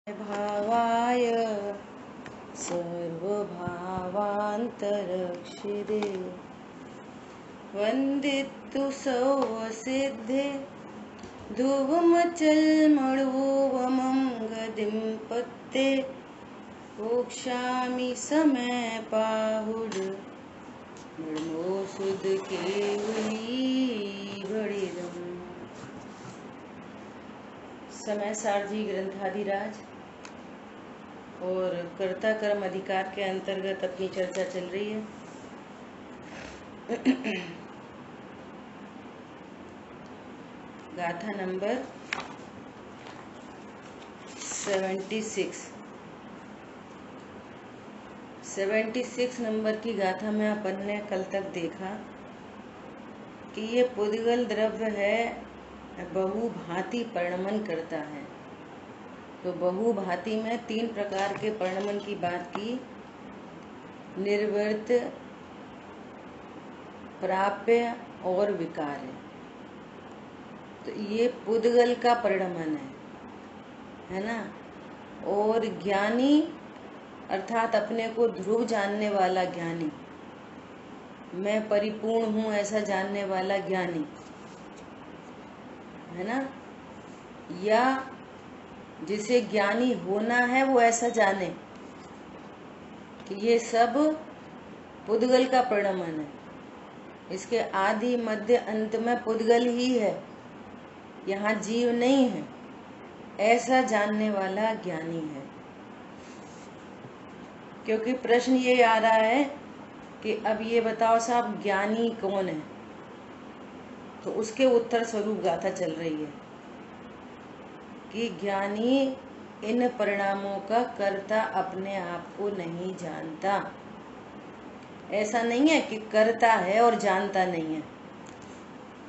भावाय सर्वभावान्तरक्षिदे वन्दितु सौवसिद्धे ध्रुवमचलमणोवमं गदिं पत्ते वोक्षामि समयपाहुड मृमोसुद केवली भणिदम्। समय सारथी ग्रंथाधिराज और कर्ता कर्म अधिकार के अंतर्गत अपनी चर्चा चल रही है। गाथा नंबर 76 नंबर की गाथा में अपन ने कल तक देखा कि ये पुद्गल द्रव्य है, बहुभांति परिणमन करता है। तो बहुभांति में 3 प्रकार के परिणमन की बात की, निर्वृत्त, प्राप्य और विकार्य। तो ये पुद्गल का परिणमन है ना। और ज्ञानी अर्थात अपने को ध्रुव जानने वाला ज्ञानी, मैं परिपूर्ण हूँ ऐसा जानने वाला ज्ञानी है ना, या जिसे ज्ञानी होना है वो ऐसा जाने कि ये सब पुद्गल का परिणमन है, इसके आदि मध्य अंत में पुद्गल ही है, यहाँ जीव नहीं है, ऐसा जानने वाला ज्ञानी है। क्योंकि प्रश्न ये आ रहा है कि अब ये बताओ साहब ज्ञानी कौन है, तो उसके उत्तर स्वरूप गाथा चल रही है कि ज्ञानी इन परिणामों का कर्ता अपने आप को नहीं जानता। ऐसा नहीं है कि करता है और जानता नहीं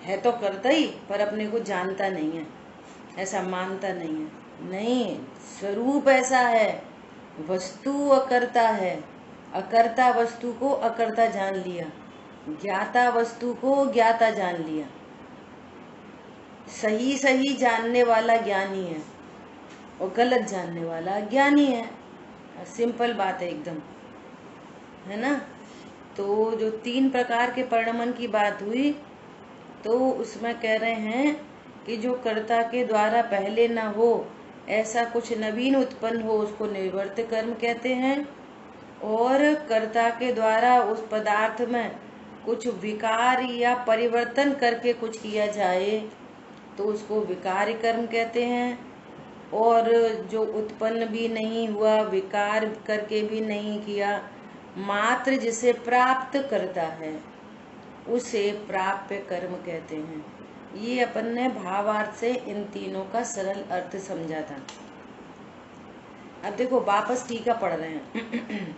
है तो करता ही पर अपने को जानता नहीं है, ऐसा मानता नहीं है। नहीं, स्वरूप ऐसा है, वस्तु अकर्ता है, अकर्ता वस्तु को अकर्ता जान लिया, ज्ञाता वस्तु को ज्ञाता जान लिया। सही सही जानने वाला ज्ञानी है और गलत जानने वाला ज्ञानी है। सिंपल बात है एकदम, है ना। तो जो 3 प्रकार के परिणमन की बात हुई, तो उसमें कह रहे हैं कि जो कर्ता के द्वारा पहले न हो ऐसा कुछ नवीन उत्पन्न हो उसको निर्वर्त कर्म कहते हैं, और कर्ता के द्वारा उस पदार्थ में कुछ विकार या परिवर्तन करके कुछ किया जाए तो उसको विकार कर्म कहते हैं, और जो उत्पन्न भी नहीं हुआ, विकार करके भी नहीं किया, मात्र जिसे प्राप्त करता है उसे प्राप्य कर्म कहते हैं। ये अपन ने भावार्थ से इन तीनों का सरल अर्थ समझा था। अब देखो वापस टीका पढ़ रहे हैं।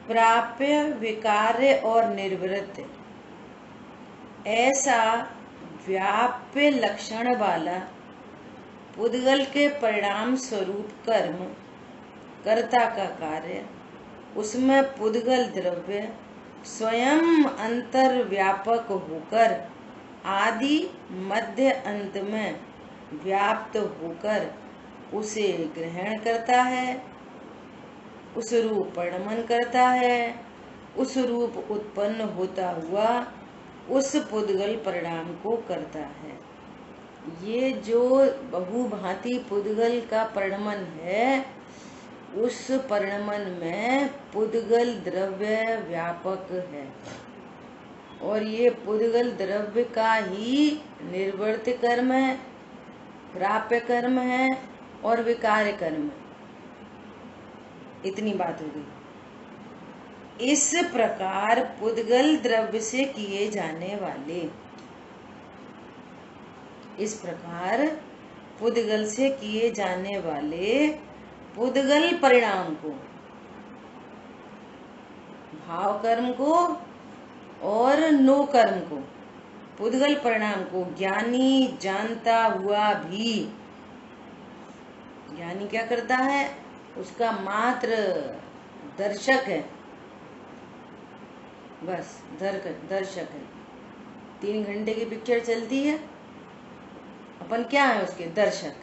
प्राप्य, विकार्य और निर्वृत्त ऐसा व्याप्य लक्षण वाला पुद्गल के परिणाम स्वरूप कर्म, कर्ता का कार्य, उसमें पुद्गल द्रव्य स्वयं अंतर व्यापक होकर आदि मध्य अंत में व्याप्त होकर उसे ग्रहण करता है, उस रूप परिणमन करता है, उस रूप उत्पन्न होता हुआ उस पुद्गल परिणाम को करता है। ये जो बहुभांति पुद्गल का परिणमन है, उस परिणमन में पुद्गल द्रव्य व्यापक है, और ये पुद्गल द्रव्य का ही निर्वर्त कर्म है, प्राप्य कर्म है और विकार्य कर्म है। इतनी बात हो गई। इस प्रकार पुद्गल द्रव्य से किए जाने वाले, इस प्रकार पुद्गल से किए जाने वाले पुद्गल परिणाम को, भाव कर्म को और नो कर्म को, पुद्गल परिणाम को ज्ञानी जानता हुआ भी, ज्ञानी क्या करता है, उसका मात्र दर्शक है, बस दर्शक है। 3 घंटे की पिक्चर चलती है, अपन क्या है उसके दर्शक।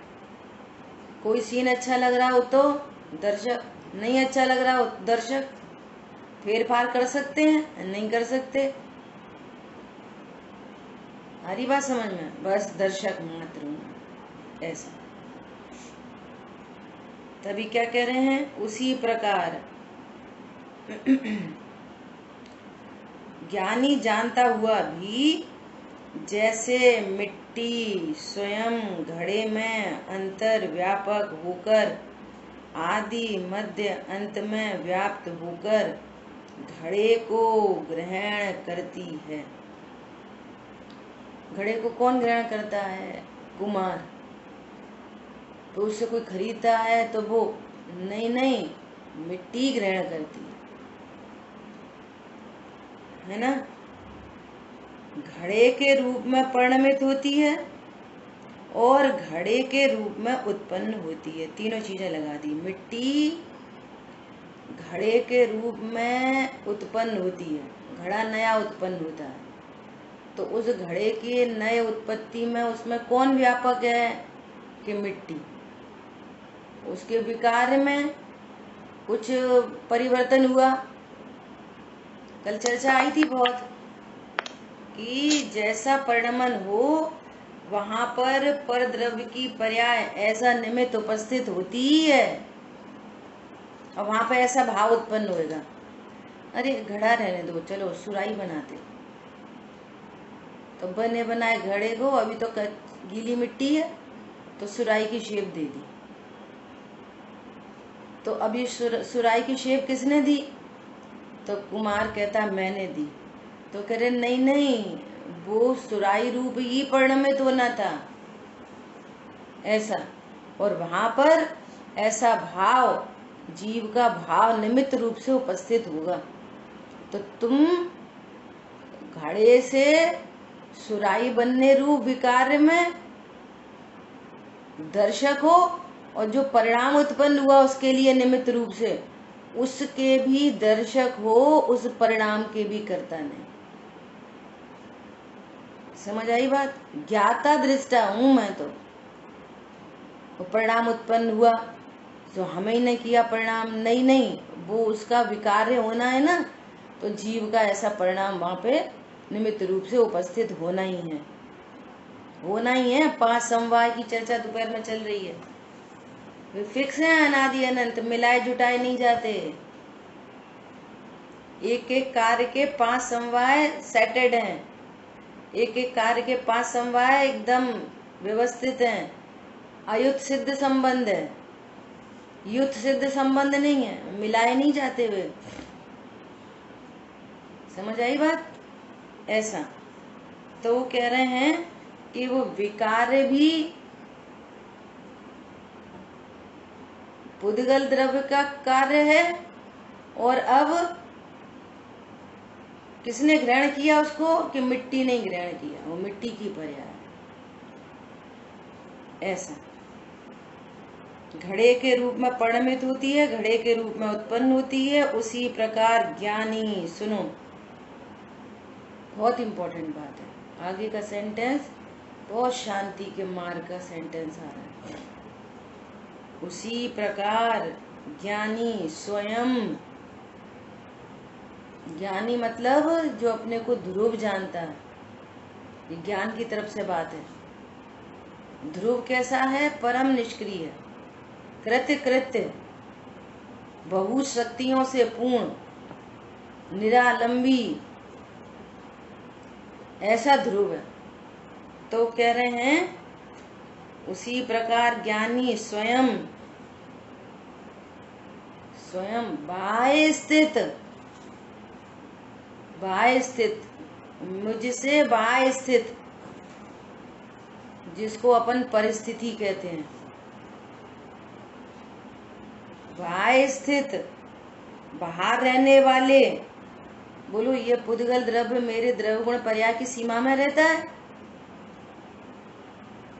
कोई सीन अच्छा लग रहा हो तो दर्शक, नहीं अच्छा लग रहा हो दर्शक। फेर फार कर सकते हैं, नहीं कर सकते। हरी बात समझ में, बस दर्शक मात्र हूं, ऐसा। तभी क्या कह रहे हैं, उसी प्रकार ज्ञानी जानता हुआ भी जैसे मिट्टी स्वयं घड़े में अंतर व्यापक होकर आदि मध्य अंत में व्याप्त होकर घड़े को ग्रहण करती है। घड़े को कौन ग्रहण करता है? कुमार। तो उससे कोई खरीदता है तो वो नहीं, मिट्टी ग्रहण करती है ना। घड़े के रूप में परिणमित होती है और घड़े के रूप में उत्पन्न होती है। तीनों चीजें लगा दी। मिट्टी घड़े के रूप में उत्पन्न होती है, घड़ा नया उत्पन्न होता है। तो उस घड़े की नए उत्पत्ति में उसमें कौन व्यापक है? कि मिट्टी। उसके विकार में कुछ परिवर्तन हुआ, कल चर्चा आई थी बहुत, कि जैसा परिणमन हो वहां पर परद्रव्य की पर्याय ऐसा निमित्त उपस्थित होती ही है और वहां पर ऐसा भाव उत्पन्न होएगा, अरे घड़ा रहने दो, चलो सुराई बनाते। तो बने बनाए घड़े को, अभी तो गीली मिट्टी है तो सुराई की शेप दे दी। तो अभी सुराई की शेप किसने दी? तो कुमार कहता मैंने दी। तो कह रहे नहीं, वो सुराई रूप ही परिणमित होना था, ऐसा। और वहां पर ऐसा भाव, जीव का भाव निमित्त रूप से उपस्थित होगा। तो तुम घड़े से सुराई बनने रूप विकार में दर्शक हो, और जो परिणाम उत्पन्न हुआ उसके लिए निमित्त रूप से, उसके भी दर्शक हो, उस परिणाम के भी कर्ता नहीं। समझ आई बात? ज्ञाता दृष्टा हूं मैं। तो परिणाम उत्पन्न हुआ तो हमें ही नहीं किया परिणाम, नहीं, वो उसका विकार होना है ना। तो जीव का ऐसा परिणाम वहां पे निमित्त रूप से उपस्थित होना ही है, होना ही है। 5 समवाय की चर्चा दोपहर में चल रही है, वे फिक्स है, अनादि अनंत, मिलाए जुटाए नहीं जाते। एक एक कार्य के 5 समवाय सेटेड हैं, एक एक कार्य के 5 समवाय एकदम व्यवस्थित हैं। अयुत सिद्ध संबंध है, युत सिद्ध संबंध नहीं है, मिलाए नहीं जाते वे। समझ आई बात? ऐसा। तो वो कह रहे हैं कि वो विकार भी पुद्गल द्रव्य का कार्य है, और अब किसने ग्रहण किया उसको? कि मिट्टी ने ग्रहण किया, वो मिट्टी की पर्याय। ऐसा घड़े के रूप में परिणमित होती है, घड़े के रूप में उत्पन्न होती है। उसी प्रकार ज्ञानी, सुनो बहुत इंपॉर्टेंट बात है, आगे का सेंटेंस बहुत शांति के मार्ग का सेंटेंस आ रहा है। उसी प्रकार ज्ञानी स्वयं, ज्ञानी मतलब जो अपने को ध्रुव जानता है, ये ज्ञान की तरफ से बात है। ध्रुव कैसा है? परम निष्क्रिय, कृत्य कृत्य, बहु शक्तियों से पूर्ण, निरालंबी, ऐसा ध्रुव है। तो कह रहे हैं उसी प्रकार ज्ञानी स्वयं, स्वयं बाह्य स्थित, बाह्य स्थित, मुझसे बाह्य स्थित, जिसको अपन परिस्थिति कहते हैं, बाह्य स्थित, बाहर रहने वाले। बोलो ये पुद्गल द्रव्य मेरे द्रव्य गुण पर्याय की सीमा में रहता है,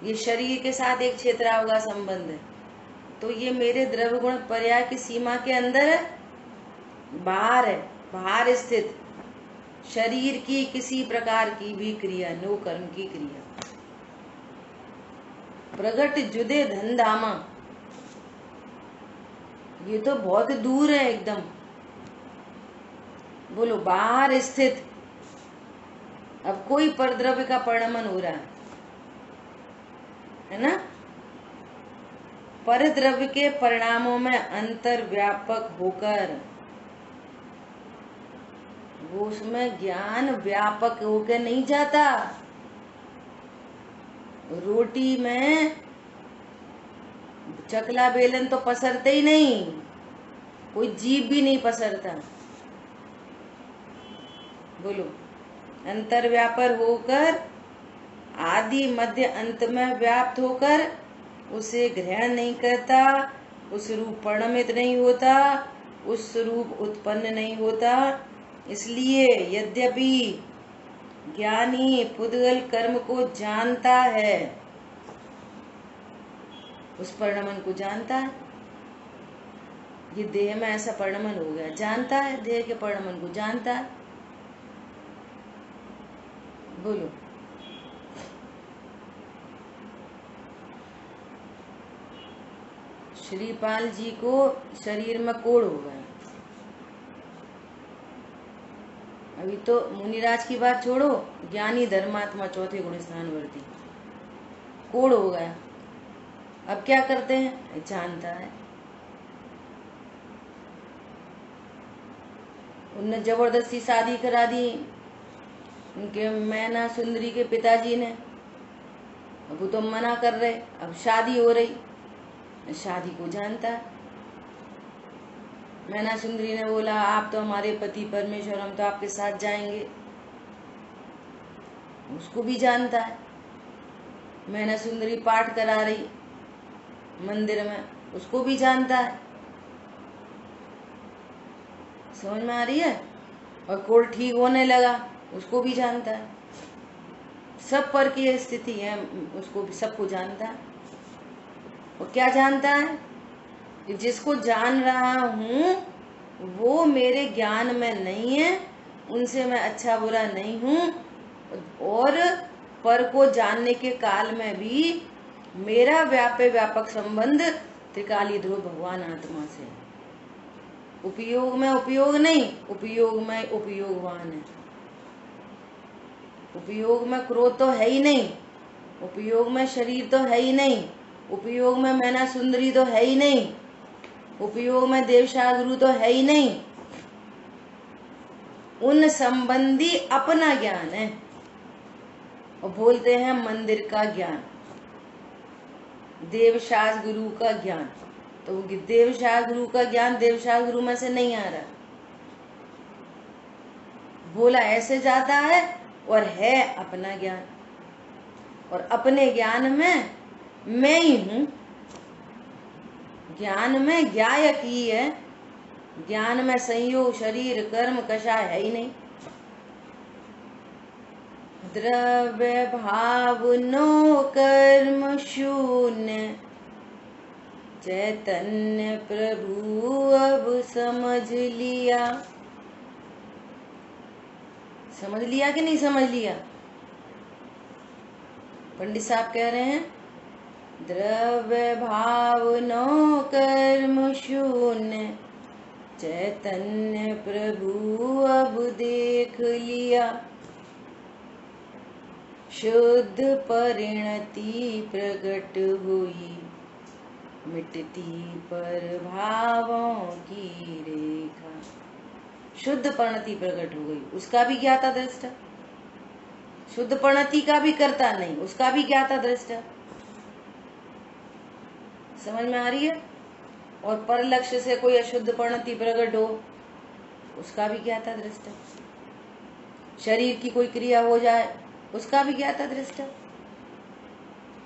ये शरीर के साथ एक क्षेत्राव का संबंध है, तो ये मेरे द्रव्य गुण पर्याय की सीमा के अंदर है, बाहर है, बाहर स्थित, शरीर की किसी प्रकार की भी क्रिया, नो कर्म की क्रिया, प्रगट जुदे धन धामा, ये तो बहुत दूर है एकदम। बोलो, बाहर स्थित अब कोई परद्रव्य का परिणमन हो रहा है ना। परद्रव्य के परिणामों में अंतर व्यापक होकर वो उसमें ज्ञान व्यापक होकर नहीं जाता। रोटी में चकला बेलन तो पसरते ही नहीं, कोई जीभ भी नहीं पसरता। बोलो, अंतर व्यापर होकर आदि मध्य अंत में व्याप्त होकर उसे ग्रहण नहीं करता, उस रूप परिणमित नहीं होता, उस रूप उत्पन्न नहीं होता। इसलिए यद्यपि ज्ञानी पुद्गल कर्म को जानता है, उस परिणमन को जानता है। ये देह में ऐसा परिणमन हो गया, जानता है, देह के परिणमन को जानता है। बोलो, श्रीपाल जी को शरीर में कोढ़ हो गया। अभी तो मुनिराज की बात छोड़ो, ज्ञानी धर्मात्मा चौथे गुण स्थान वर्ती कोढ़ हो गया। अब क्या करते हैं, जानता है। उनने जबरदस्ती शादी करा दी उनके मैना सुंदरी के पिताजी ने। अब वो तो मना कर रहे, अब शादी हो रही, शादी को जानता है। मैना सुंदरी ने बोला, आप तो हमारे पति परमेश्वर, हम तो आपके साथ जाएंगे। उसको भी जानता है। मैना सुंदरी पाठ करा रही मंदिर में, उसको भी जानता है। समझ में आ रही है। और कोल ठीक होने लगा, उसको भी जानता है। सब पर की स्थिति है, उसको भी सबको जानता है। और क्या जानता है कि जिसको जान रहा हूं वो मेरे ज्ञान में नहीं है, उनसे मैं अच्छा बुरा नहीं हूं। और पर को जानने के काल में भी मेरा व्यापक संबंध त्रिकाली ध्रुव भगवान आत्मा से। उपयोग में उपयोग नहीं, उपयोग में उपयोगवान है। उपयोग में क्रोध तो है ही नहीं, उपयोग में शरीर तो है ही नहीं, उपयोग में मैना सुंदरी तो है ही नहीं, उपयोग में देवशागुरु तो है ही नहीं। उन संबंधी अपना ज्ञान है। और बोलते हैं मंदिर का ज्ञान, देवशास गुरु का ज्ञान। तो देवशास गुरु का ज्ञान देवशास गुरु में से नहीं आ रहा। बोला ऐसे जाता है और है अपना ज्ञान। और अपने ज्ञान में मैं ही हूं। ज्ञान में ज्ञायक ही है, ज्ञान में संयोग शरीर कर्म कषाय है ही नहीं। द्रव्य भाव नो कर्म शून्य चैतन्य प्रभु अब समझ लिया। समझ लिया कि नहीं समझ लिया। पंडित साहब कह रहे हैं, द्रव्य भाव नो कर्म शून्य चैतन्य प्रभु अब देख लिया। शुद्ध परिणति प्रकट हुई, मिटती पर भावों की रेखा। शुद्ध परिणति प्रकट हो गई, उसका भी ज्ञाता दृष्टा। शुद्ध परिणति का भी करता नहीं, उसका भी ज्ञाता दृष्टा। समझ में आ रही है। और पर लक्ष्य से कोई अशुद्ध परिणति प्रकट हो, उसका भी ज्ञाता दृष्टा। शरीर की कोई क्रिया हो जाए, उसका भी ज्ञाता दृष्टा।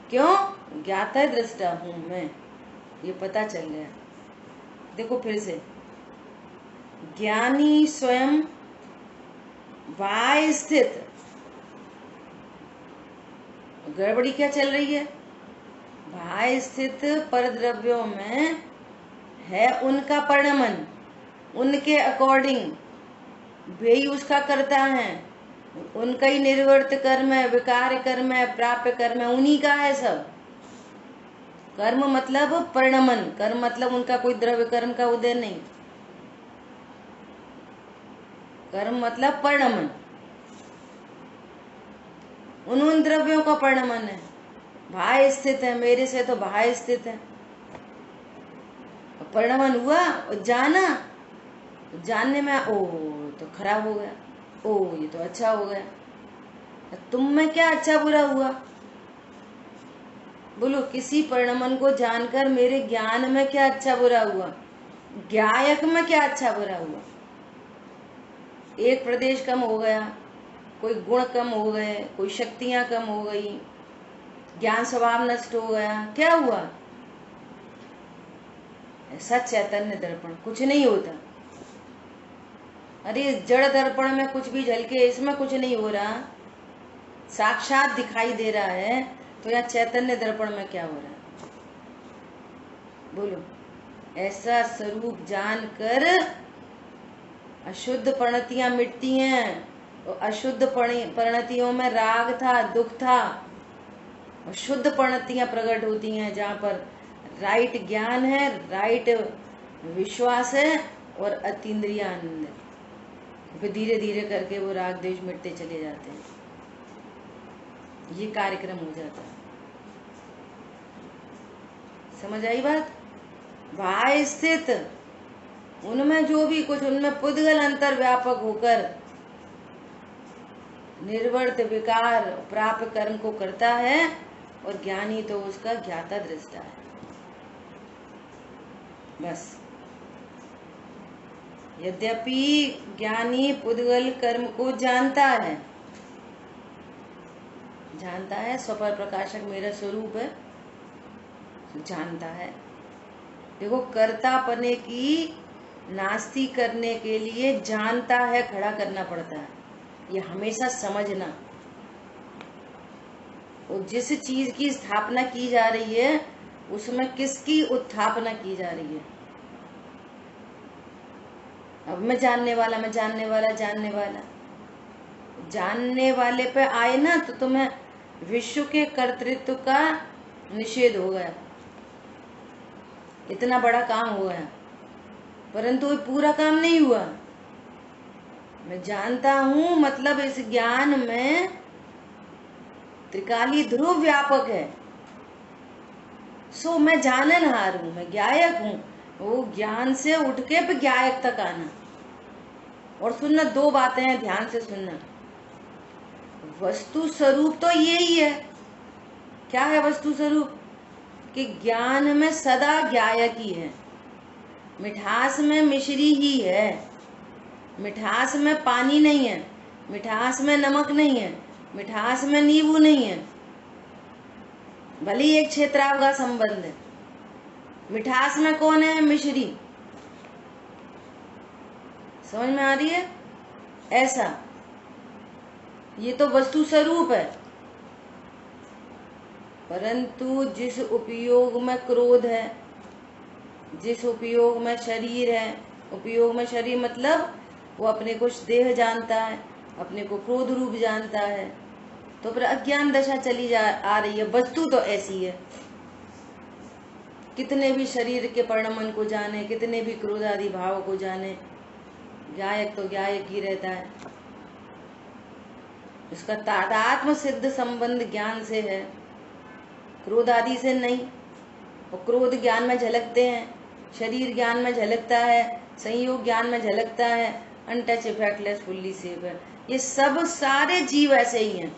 क्यों? ज्ञाता दृष्टा हूं मैं, ये पता चल गया। देखो फिर से, ज्ञानी स्वयं बाह्य स्थित, गड़बड़ी क्या चल रही है, बाह्य स्थित परद्रव्यों में है उनका परिणमन, उनके अकॉर्डिंग वे ही उसका करता है, उनका ही निर्वर्त कर्म है, विकार कर्म है, प्राप्य कर्म है, उन्हीं का है सब। कर्म मतलब परिणमन, कर्म मतलब उनका कोई द्रव्य कर्म का उदय नहीं, कर्म मतलब परिणमन, उन द्रव्यों का परिणमन है। भाय स्थित है, मेरे से तो भाय स्थित है, परिणमन हुआ और जाना, जानने में ओ तो खराब हो गया, ओ ये तो अच्छा हो गया। तुम में क्या अच्छा बुरा हुआ? बोलो, किसी परिणमन को जानकर मेरे ज्ञान में क्या अच्छा बुरा हुआ? ज्ञायक में क्या अच्छा बुरा हुआ? एक प्रदेश कम हो गया, कोई गुण कम हो गए, कोई शक्तियां कम हो गई, ज्ञान स्वभाव नष्ट हो गया, क्या हुआ? ऐसा चैतन्य दर्पण कुछ नहीं होता। अरे जड़ दर्पण में कुछ भी झलके, इसमें कुछ नहीं हो रहा, साक्षात दिखाई दे रहा है, तो यहाँ चैतन्य दर्पण में क्या हो रहा है? बोलो, ऐसा स्वरूप जानकर अशुद्ध परिणतियां मिटती हैं, और अशुद्ध परिणतियों में राग था, दुख था, और शुद्ध परिणतियां प्रकट होती हैं जहाँ पर राइट ज्ञान है, राइट विश्वास है और अतीन्द्रिय आनंद है। फिर धीरे धीरे करके वो राग द्वेष मिटते चले जाते हैं, ये कार्यक्रम हो जाता है। समझ आई बात? बाह्य स्थित उनमें जो भी कुछ, उनमें पुद्गल अंतर व्यापक होकर निर्वर्त विकार प्राप्त कर्म को करता है, और ज्ञानी तो उसका ज्ञाता दृष्टा है। बस, यद्यपि ज्ञानी पुद्गल कर्म को जानता है, स्वपर प्रकाशक मेरा स्वरूप है, जानता है। देखो, कर्ता पने की नास्ती करने के लिए जानता है खड़ा करना पड़ता है, ये हमेशा समझना। और जिस चीज की स्थापना की जा रही है उसमें किसकी उत्थापना की जा रही है? अब मैं जानने वाला, मैं जानने वाला, जानने वाला, जानने वाले पे आए ना तो तुम्हें विश्व के कर्तृत्व का निषेध हो गया, इतना बड़ा काम हो गया, परंतु ये पूरा काम नहीं हुआ। मैं जानता हूं मतलब इस ज्ञान में त्रिकाली ध्रुव व्यापक है, सो मैं जाननहार हूं, मैं ज्ञायक हूं। वो ज्ञान से उठ के फिर ज्ञायक तक आना। और सुनना, दो बातें हैं, ध्यान से सुनना। वस्तु स्वरूप तो यही है। क्या है वस्तु स्वरूप? कि ज्ञान में सदा ज्ञायक ही है, मिठास में मिश्री ही है, मिठास में पानी नहीं है, मिठास में नमक नहीं है, मिठास में नींबू नहीं है, भले ही एक क्षेत्राव का संबंध है। मिठास में कौन है? मिश्री। समझ में आ रही है? ऐसा ये तो वस्तु स्वरूप है, परंतु जिस उपयोग में क्रोध है, जिस उपयोग में शरीर है, उपयोग में शरीर मतलब वो अपने को देह जानता है, अपने को क्रोध रूप जानता है, तो फिर अज्ञान दशा चली आ रही है। वस्तु तो ऐसी है, कितने भी शरीर के परिणमन को जाने, कितने भी क्रोध आदि भाव को जाने, ज्ञायक तो ज्ञायक ही रहता है। उसका तादात्म्य सिद्ध संबंध ज्ञान से है, क्रोध आदि से नहीं। और क्रोध ज्ञान में झलकते हैं, शरीर ज्ञान में झलकता है, संयोग ज्ञान में झलकता है, अनटच इफेक्टलेस फुल्ली सेफ है। ये सब सारे जीव ऐसे ही हैं।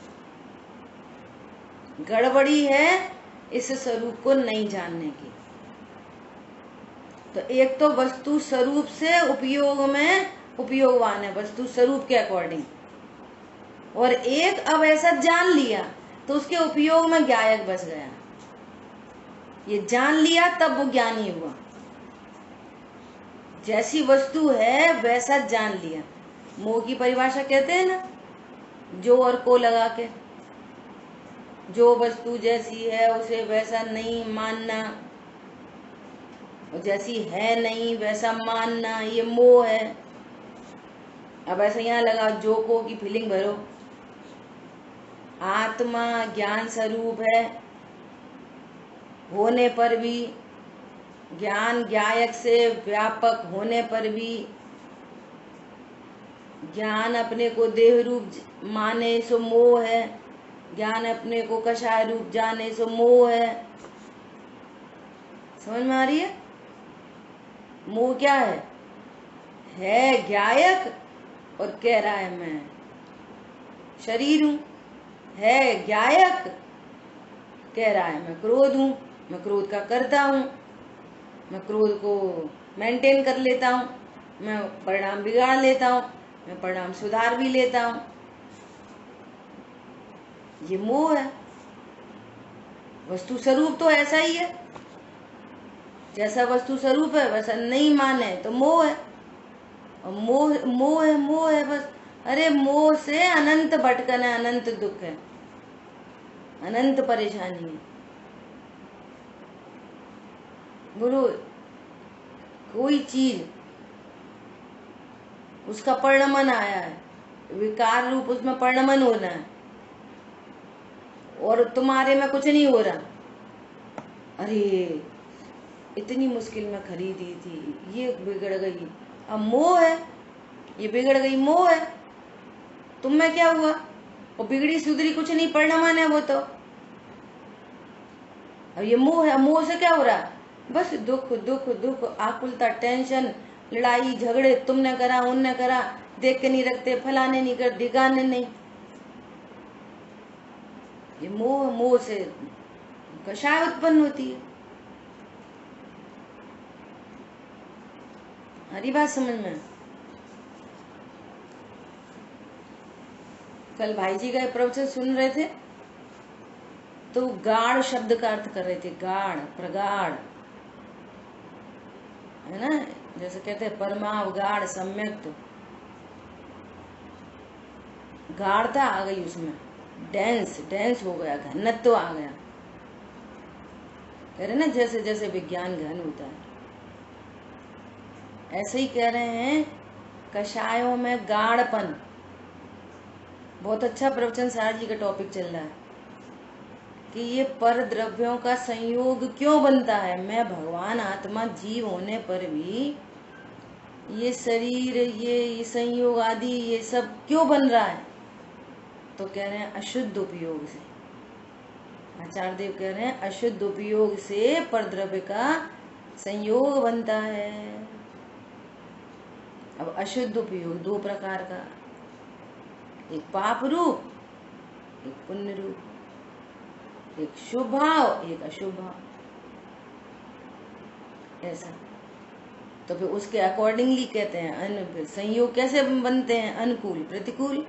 गड़बड़ी है इस स्वरूप को नहीं जानने की। तो एक तो वस्तु स्वरूप से उपयोग में उपयोगवान है, वस्तु स्वरूप के अकॉर्डिंग, और एक अब ऐसा जान लिया तो उसके उपयोग में ज्ञायक बस गया। ये जान लिया तब वो ज्ञानी हुआ। जैसी वस्तु है वैसा जान लिया। मोह की परिभाषा कहते हैं ना, जो और को लगा के, जो वस्तु जैसी है उसे वैसा नहीं मानना, और जैसी है नहीं वैसा मानना, ये मोह है। अब ऐसा यहाँ लगा, जो को की फीलिंग भरो। आत्मा ज्ञान स्वरूप है, होने पर भी, ज्ञान ज्ञायक से व्यापक होने पर भी, ज्ञान अपने को देह रूप माने सो मोह है, ज्ञान अपने को कषाय रूप जाने सो मोह है। समझ में आ रही है? मोह क्या है ज्ञायक और कह रहा है मैं शरीर हूं। है ज्ञायक, कह रहा है मैं क्रोध हूं, मैं क्रोध का करता हूं, मैं क्रोध को मेंटेन कर लेता हूं, मैं परिणाम बिगाड़ लेता हूं, मैं परिणाम सुधार भी लेता हूं। ये मोह है। वस्तु स्वरूप तो ऐसा ही है, जैसा वस्तु स्वरूप है वैसा नहीं माने तो मोह है। और मोह मोह है, मोह है बस। अरे मोह से अनंत भटकन है, अनंत दुख है, अनंत परेशानी है। बोलो, कोई चीज उसका परिणमन आया है, विकार रूप उसमें परिणमन होना है, और तुम्हारे में कुछ नहीं हो रहा। अरे इतनी मुश्किल में खरीदी थी, ये बिगड़ गई, अब मोह है, ये बिगड़ गई, मोह है। तुम में क्या हुआ? और बिगड़ी सुधरी कुछ नहीं, परिणमन है वो तो। अब ये मोह है, मोह से क्या हो रहा है? बस दुख दुख दुख, आकुलता, टेंशन, लड़ाई झगड़े, तुमने करा उनने करा, देख के नहीं रखते, फलाने नहीं कर, ढिकाने नहीं। ये मोह, मोह से कषाय उत्पन्न होती है। हरी बात समझ में? कल भाई जी का प्रवचन सुन रहे थे तो गाढ़ शब्द का अर्थ कर रहे थे, गाढ़, प्रगाढ़, है ना? जैसे कहते हैं परमाव गाढ़ सम्यक, तो गाढ़ता आ गई उसमें, डेंस, डेंस हो गया, घनत्व तो आ गया। कह रहे ना जैसे जैसे विज्ञान घन होता है, ऐसे ही कह रहे हैं कषायों में गाढ़पन। बहुत अच्छा प्रवचन सार जी का टॉपिक चल रहा है कि ये पर द्रव्यों का संयोग क्यों बनता है। मैं भगवान आत्मा जीव होने पर भी ये शरीर, ये संयोग आदि ये सब क्यों बन रहा है? तो कह रहे हैं अशुद्ध उपयोग से। आचार्य देव कह रहे हैं अशुद्ध उपयोग से पर द्रव्य का संयोग बनता है। अब अशुद्ध उपयोग दो प्रकार का, एक पाप रूप, एक पुण्य रूप, एक शुभ भाव, एक अशुभ भाव, ऐसा। तो फिर उसके अकॉर्डिंगली कहते हैं फिर संयोग कैसे बनते हैं? अनुकूल प्रतिकूल,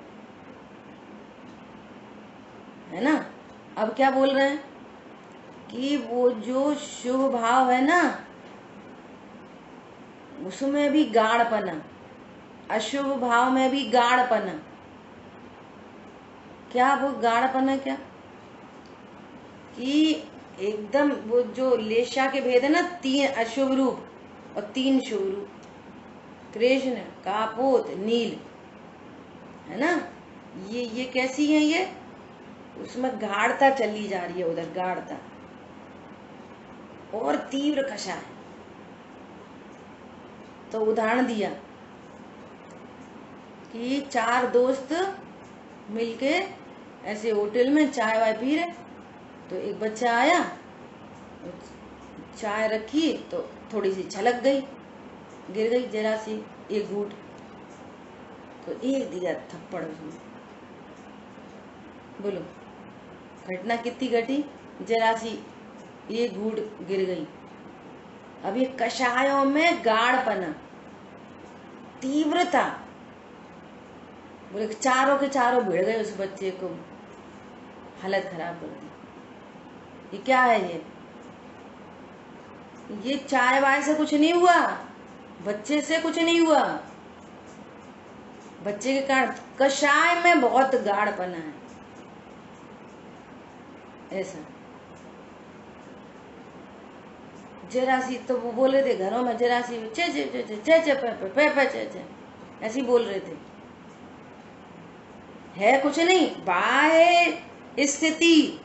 है ना? अब क्या बोल रहे हैं कि वो जो शुभ भाव है ना, उसमें भी गाढ़पना, अशुभ भाव में भी गाढ़पना। क्या वो गाढ़पना? क्या कि एकदम वो जो लेशा के भेद है ना, 3 अशुभ रूप और 3 शुभ रूप, कृष्ण, कापोत, नील, है ना? ये कैसी है? ये उसमें गाढ़ता चली जा रही है, उधर गाढ़ता और तीव्र कषाय। तो उदाहरण दिया कि 4 दोस्त मिलके ऐसे होटल में चाय वाय पी रहे, तो एक बच्चा आया, चाय रखी तो थोड़ी सी छलक गई, गिर गई जरा सी, एक घूंट, तो एक दिया थप्पड़ उसमें। बोलो घटना कितनी घटी? जरा सी, एक घूंट गिर गई। अब ये कषायों में गाढ़पना, तीव्रता, बोले चारों के चारों भिड़ गए, उस बच्चे को हालत खराब कर दी। ये क्या है? ये चाय वाय से कुछ नहीं हुआ, बच्चे से कुछ नहीं हुआ, बच्चे के कारण कषाय में बहुत गाढ़पना है, ऐसा। जरा सी, तो वो बोल रहे थे घरों में जरा सी चे चे चे चे चे चे पे पे पे पे चे चे, ऐसे बोल रहे थे। है कुछ नहीं, बाह्य स्थिति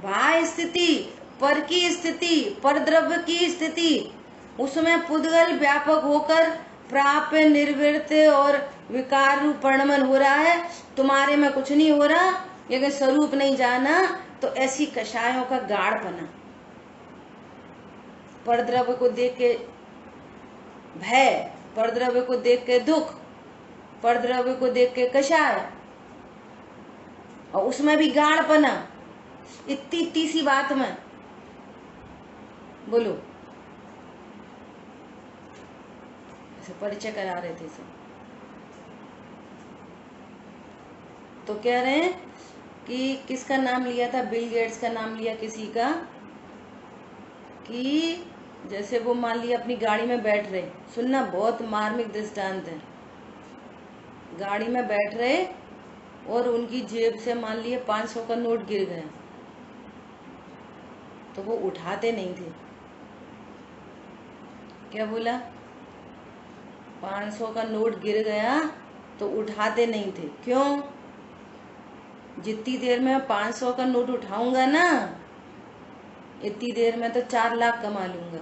बाह्य स्थिति, पर की स्थिति, पर द्रव्य की स्थिति, उसमें पुद्गल व्यापक होकर प्राप्य, निर्वृत्त और विकार रूप परिणमन हो रहा है। तुम्हारे में कुछ नहीं हो रहा, लेकिन स्वरूप नहीं जाना, तो ऐसी कषायों का गाढ़पना, परद्रव्य को देख के भय, परद्रव्य को देख के दुख, परद्रव्य को देख के कषाय, और उसमें भी गाढ़पना, इतनी सी बात में। बोलो, ऐसे परिचय करा रहे थे सब। तो कह रहे हैं कि किसका नाम लिया था, बिल गेट्स का नाम लिया किसी का, कि जैसे वो मान लिया अपनी गाड़ी में बैठ रहे, सुनना बहुत मार्मिक दृष्टांत है। गाड़ी में बैठ रहे और उनकी जेब से मान लिया 500 का नोट गिर गया, तो वो उठाते नहीं थे। क्या बोला? 500 का नोट गिर गया तो उठाते नहीं थे। क्यों? जितनी देर में 500 का नोट उठाऊंगा ना, इतनी देर में तो 4 लाख कमा लूंगा।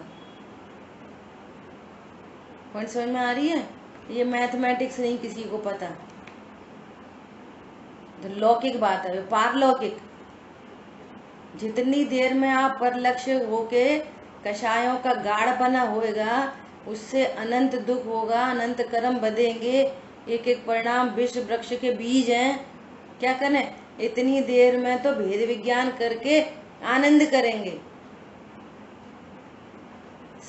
पॉइंट समझ में आ रही है? ये मैथमेटिक्स नहीं किसी को पता, तो लौकिक बात है, पारलौकिक। जितनी देर में आप पर लक्ष्य होके कषायों का गाढ़पना होएगा, उससे अनंत दुख होगा, अनंत कर्म बधेंगे, एक एक परिणाम विश्व वृक्ष के बीज हैं। क्या करें? इतनी देर में तो भेद विज्ञान करके आनंद करेंगे।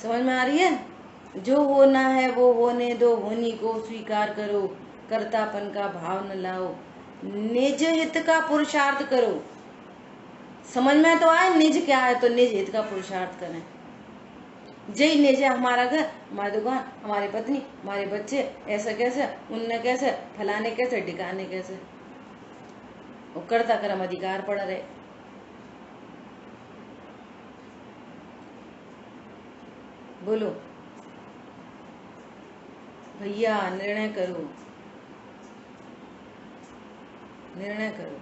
समझ में आ रही है? जो होना है वो होने दो, होनी को स्वीकार करो, कर्तापन का भाव न लाओ, निज हित का पुरुषार्थ करो। समझ में तो आए निज क्या है, तो निज हित का पुरुषार्थ करें। जय निज है, हमारा घर, हमारी दुकान, हमारी पत्नी, हमारे बच्चे, ऐसा कैसे, उनने कैसे, फलाने कैसे, ठिकाने कैसे, वो कर्ता कर्म अधिकार पड़ रहे। बोलो भैया, निर्णय करो, निर्णय करो,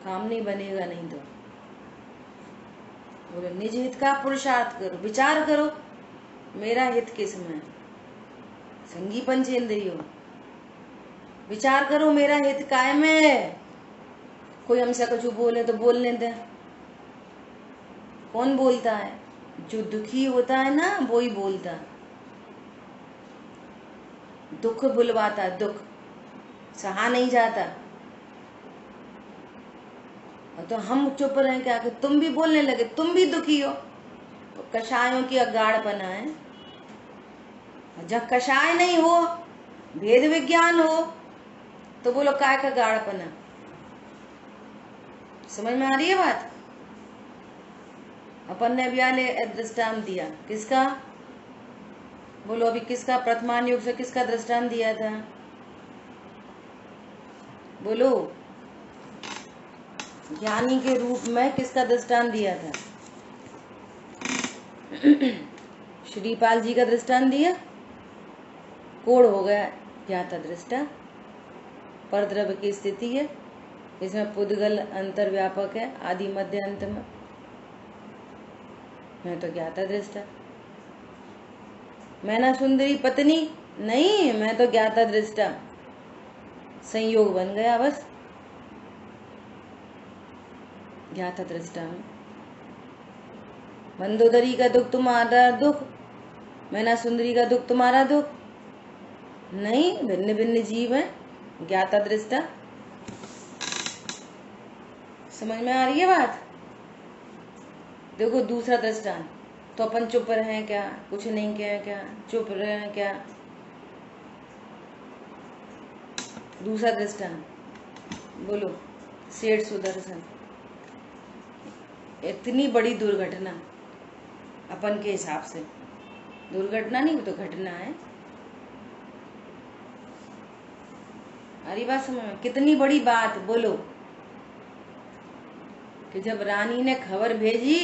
काम नहीं बनेगा नहीं तो। बोलो निज हित का पुरुषार्थ करो, विचार करो मेरा हित किस में। संगी पंचेंद्रियो, विचार करो मेरा हित काय में है। कोई हमसे कुछ बोले तो बोलने दे। कौन बोलता है? जो दुखी होता है ना, वो ही बोलता। दुख बुलवाता, दुख सहा नहीं जाता। तो हम चुप रहे क्या कि तुम भी बोलने लगे, तुम भी दुखी हो। तो कषायों की अगाढ़पना है। जब कषाय नहीं हो, भेद विज्ञान हो, तो बोलो काय का गाढ़पना। समझ में आ रही है बात? अपन ने अभी दृष्टांत दिया, किसका? बोलो अभी किसका? प्रथमान युग से किसका दृष्टांत दिया था? बोलो, ज्ञानी के रूप में किसका दृष्टांत दिया था? श्रीपाल जी का दृष्टांत दिया। कोड़ हो गया ज्ञाता दृष्टा, पर द्रव्य की स्थिति है, इसमें पुद्गल अंतर व्यापक है, आदि मध्य अंत में। मैं तो ज्ञाता दृष्टा। मैं ना सुंदरी पत्नी, नहीं, मैं तो ज्ञाता दृष्टा। संयोग बन गया बस ज्ञाता दृष्टा में। मंदोदरी का दुख तुम्हारा दुख, मैना सुंदरी का दुख तुम्हारा दुख नहीं, भिन्न भिन्न जीव है, ज्ञाता दृष्टा। समझ में आ रही है बात? देखो दूसरा दृष्टांत, तो अपन चुप रहे क्या, कुछ नहीं कहे क्या, चुप रहे क्या? दूसरा दृष्टांत बोलो, सेठ सुदर्शन। इतनी बड़ी दुर्घटना अपन के हिसाब से, दुर्घटना नहीं तो घटना है। अरे बात समझ में, कितनी बड़ी बात। बोलो कि जब रानी ने खबर भेजी,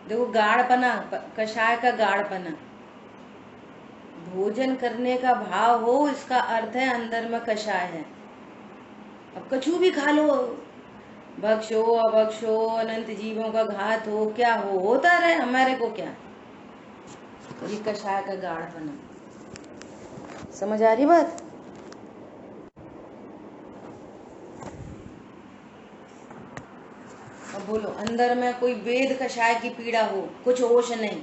देखो गाढ़पना, कषाय का गाढ़पना, भोजन करने का भाव हो, इसका अर्थ है अंदर में कषाय है। अब कछु भी खा लो, बख्शो अबख्शो, अनंत जीवों का घात हो, क्या हो होता रहे, हमारे को क्या। ये कषाय का गाढ़ बना। समझ आ रही बात? अब बोलो, अंदर में कोई वेद कषाय की पीड़ा हो, कुछ होश नहीं,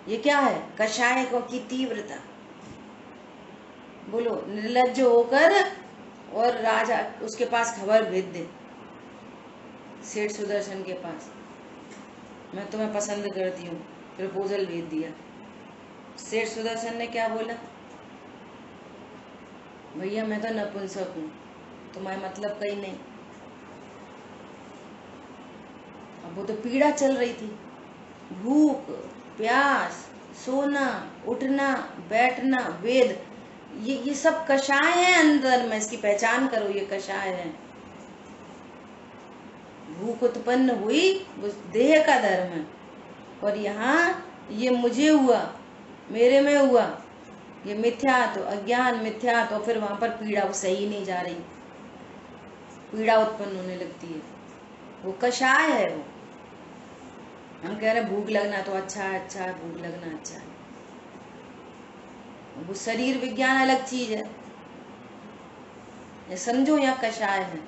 ये क्या है? कषाय को की तीव्रता। बोलो, निर्लज्ज होकर और राजा उसके पास खबर भेज दे, सेठ सुदर्शन के पास, मैं तुम्हें पसंद करती हूँ, प्रपोजल भेज दिया। सेठ सुदर्शन ने क्या बोला? भैया मैं तो नपुंसक हूँ, तुम्हारे मतलब कहीं नहीं। अब वो तो पीड़ा चल रही थी, भूख प्यास, सोना उठना बैठना, वेद, ये सब कषाय है अंदर में, इसकी पहचान करो, ये कषाय है। भूख उत्पन्न हुई वो देह का धर्म है, और यहाँ ये मुझे हुआ, मेरे में हुआ, ये मिथ्या तो अज्ञान, मिथ्या तो फिर वहां पर पीड़ा, वो सही नहीं जा रही, पीड़ा उत्पन्न होने लगती है, वो कषाय है। वो हम कह रहे भूख लगना तो अच्छा है, अच्छा है, भूख लगना अच्छा है, वो शरीर विज्ञान अलग चीज है, ये समझो यहाँ कषाय है।